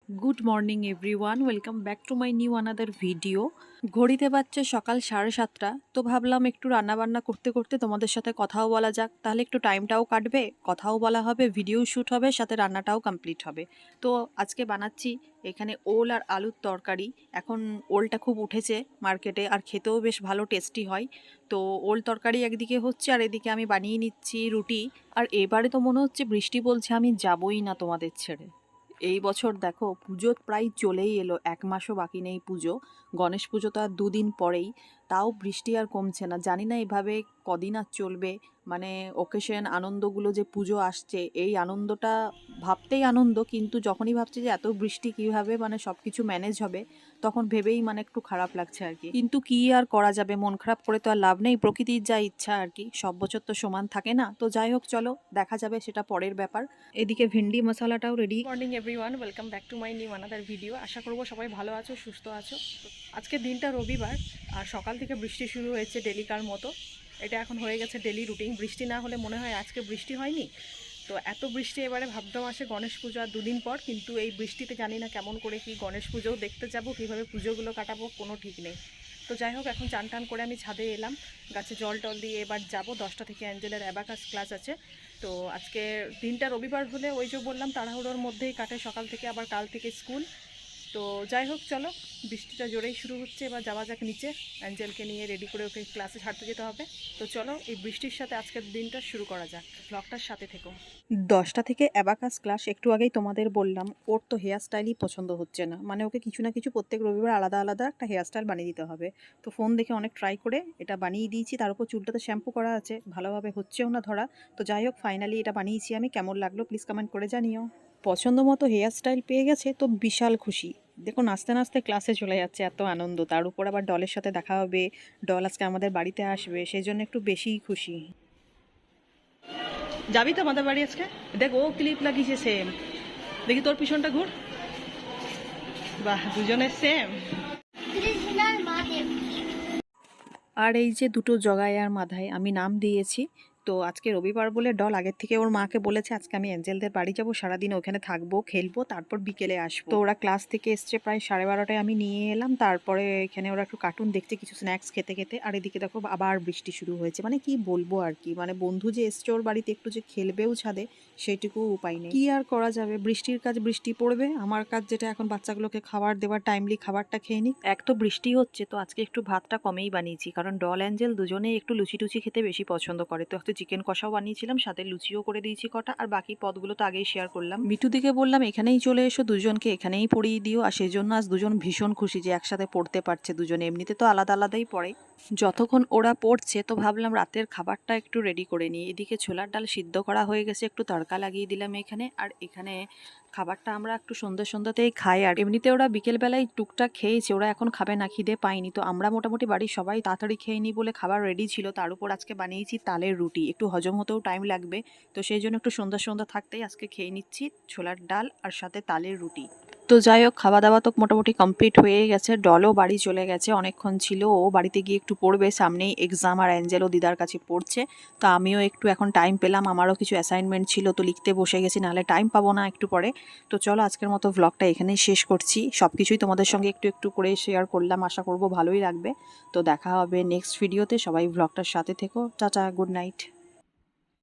Good morning everyone, welcome back to my new another video. ঘড়িতে বাজছে সকাল 7:30। তো ভাবলাম একটু রান্নাবান্না করতে করতে তোমাদের সাথে কথাও বলা যাক, তাহলে একটু টাইমটাও কাটবে, কথাও বলা হবে, ভিডিও শ্যুট হবে, সাথে রান্নাটাও কমপ্লিট হবে। তো আজকে বানাচ্ছি এখানে ওল আর আলুর তরকারি। এখন ওলটা খুব উঠেছে মার্কেটে, আর খেতেও বেশ ভালো টেস্টি হয়। তো ওল তরকারি একদিকে হচ্ছে, আর এদিকে আমি বানিয়ে নিচ্ছি রুটি। আর এবারে তো মনে হচ্ছে বৃষ্টি বলছে আমি যাবই না তোমাদের ছেড়ে। এই বছর দেখো পুজো প্রায় চলেই এলো, 1 মাসও বাকি নেই পুজো। গণেশ পুজো তো আর 2 দিন পরেই, তাও বৃষ্টি আর কমছে না। জানি না এভাবে কদিন আর চলবে। মানে ওকেশন আনন্দগুলো, যে পুজো আসছে এই আনন্দটা ভাবতেই আনন্দ, কিন্তু যখনই ভাবছি যে এত বৃষ্টি কিভাবে মানে সব কিছু ম্যানেজ হবে, তখন ভেবেই মানে একটু খারাপ লাগছে আর কি। কিন্তু কি আর করা যাবে, মন খারাপ করে তো আর লাভ নেই, প্রকৃতির যা ইচ্ছা আর কি, সব বছর তো সমান থাকে না। তো যাই হোক, চলো দেখা যাবে, সেটা পরের ব্যাপার। এদিকে ভেন্ডি মশলাটাও ready. Morning everyone, welcome back to my new another video. আশা করবো সবাই ভালো আছো, সুস্থ আছো। আজকে দিনটা রবিবার, আর সকাল থেকে বৃষ্টি শুরু হয়েছে ডেলিকার মতো। এটা এখন হয়ে গেছে ডেলি রুটিন। বৃষ্টি না হলে মনে হয় আজকে বৃষ্টি হয়নি। তো এত বৃষ্টি এবারে ভাদ্র মাসে, গণেশ পুজো আর 2 দিন পর, কিন্তু এই বৃষ্টিতে জানি না কেমন করে কি গণেশ পুজোও দেখতে যাবো, কীভাবে পুজোগুলো কাটাবো, কোনো ঠিক নেই। তো যাই হোক, এখন চান টান করে আমি ছাদে এলাম, গাছে জল টল দিয়ে এবার যাব। 10টা থেকে অ্যাঞ্জেলের অ্যাবাকাস ক্লাস আছে। তো আজকে দিনটা রবিবার হলে ওই যে বললাম তাড়াহুড়োর মধ্যেই কাটে সকাল থেকে, আবার কাল থেকে স্কুল। তো যাই হোক, চলো, বৃষ্টিটা জোরেই শুরু হচ্ছে, এবার যাওয়া যাক নিচে। অ্যাঞ্জেলকে নিয়ে রেডি করে ওকে ক্লাসে ছাড়তে যেতে হবে। তো চলো, এই বৃষ্টির সাথে আজকের দিনটা শুরু করা যাক। ব্লগটার সাথে থেকো। 10টা থেকে অ্যাবাকাস ক্লাস। একটু আগেই তোমাদের বললাম ওর তো হেয়ার স্টাইলই পছন্দ হচ্ছে না, মানে ওকে কিছু না কিছু প্রত্যেক রবিবার আলাদা আলাদা একটা হেয়ার স্টাইল বানিয়ে দিতে হবে। তো ফোন দেখে অনেক ট্রাই করে এটা বানিয়ে দিয়েছি, তার উপর চুলটাতে শ্যাম্পু করা আছে, ভালোভাবে হচ্ছেও না ধরা। তো যাই হোক, ফাইনালি এটা বানিয়েছি আমি। কেমন লাগলো প্লিজ কমেন্ট করে জানিও। পছন্দ মতো হেয়ার স্টাইল পেয়ে গেছে তো বিশাল খুশি। দেখো নাচতে নাচতে ক্লাসে চলে যাচ্ছে, এত আনন্দ। তার উপর আবার ডলের সাথে দেখা হবে, ডল আজকে আমাদের বাড়িতে আসবে, সেই জন্য একটু বেশিই খুশি। যাবি তো আমাদের বাড়ি আজকে? দেখ ও ক্লিপ লাগিয়েছে সেম, দেখি তোর পিছনটা ঘুর। বাহ, দুজনের সেম। আর এই যে দুটো জগায় আর মাথায় আমি নাম দিয়েছি। তো আজকে রবিবার বলে ডল আগের থেকে ওর মাকে বলেছে আজকে আমি অ্যাঞ্জেলদের বাড়ি যাবো, সারাদিন ওখানে থাকবো, খেলবো, তারপর বিকেলে আসবো। তো ওরা ক্লাস থেকে এসছে প্রায় 12:30টায়, আমি নিয়ে এলাম। তারপরে এখানে ওরা একটু কার্টুন দেখছে, কিছু স্ন্যাক্স খেতে খেতে। আর এদিকে দেখো আবার বৃষ্টি শুরু হয়েছে। মানে কি বলবো আর কি, মানে বন্ধু যে এসছে ওর বাড়িতে, একটু যে খেলবেও ছাদে সেইটুকু উপায় নেই। কি আর করা যাবে, বৃষ্টির কাজ বৃষ্টি পড়বে। আমার কাজ যেটা এখন বাচ্চাগুলোকে খাবার দেওয়ার, টাইমলি খাবারটা খেয়ে নিই। এক তো বৃষ্টি হচ্ছে, তো আজকে একটু ভাতটা কমেই বানিয়েছি, কারণ ডল অ্যাঞ্জেল দুজনেই একটু লুচি টুচি খেতে বেশি পছন্দ করে। তো একটু চিকেন কষাও বানিয়েছিলাম, সাথে লুচিও করে দিয়েছি কটা। আর বাকি পদগুলো তো আগেই শেয়ার করলাম। মিঠু দিকে বললাম এখানেই চলে এসো, দুজনকে এখানেই পড়িয়ে দিও। আর সেই জন্য আজ দুজন ভীষণ খুশি যে একসাথে পড়তে পারছে দুজনে, এমনিতে তো আলাদা আলাদাই পড়ে। যতক্ষণ ওরা পড়ছে তো ভাবলাম রাতের খাবারটা একটু রেডি করে নিই। এদিকে ছোলার ডাল সিদ্ধ করা হয়ে গেছে, একটু তড়কা লাগিয়ে দিলাম এখানে। আর এখানে খাবারটা আমরা একটু সন্ধ্যাতেই খাই, আর এমনিতে ওরা বিকেলবেলায় টুকটাক খেয়েছে, ওরা এখন খাবে না, খিদে পায়নি। তো আমরা মোটামুটি বাড়ির সবাই তাড়াতাড়ি খেয়ে নিই বলে খাবার রেডি ছিল। তার উপর আজকে বানিয়েছি তালের রুটি, একটু হজম হতেও টাইম লাগবে। তো সেই জন্য একটু সন্ধ্যা থাকতেই আজকে খেয়ে নিচ্ছি ছোলার ডাল আর সাথে তালের রুটি। তো যাই হোক, খাওয়া দাওয়া তো মোটামুটি কমপ্লিট হয়ে গেছে। ডলও বাড়ি চলে গেছে, অনেকক্ষণ ছিল ও বাড়িতে গিয়ে একটু পড়বে, সামনেই এক্সাম। আর অ্যাঞ্জেলও দিদার কাছে পড়ছে। তো আমিও একটু এখন টাইম পেলাম, আমারও কিছু অ্যাসাইনমেন্ট ছিল, তো লিখতে বসে গেছি, নাহলে টাইম পাবো না একটু পরে। তো চলো, আজকের মতো ভ্লগটা এখানেই শেষ করছি। সব কিছুই তোমাদের সঙ্গে একটু একটু করে শেয়ার করলাম, আশা করবো ভালোই লাগবে। তো দেখা হবে নেক্সট ভিডিওতে, সবাই ভ্লগটার সাথে থেকো। Tata, good night.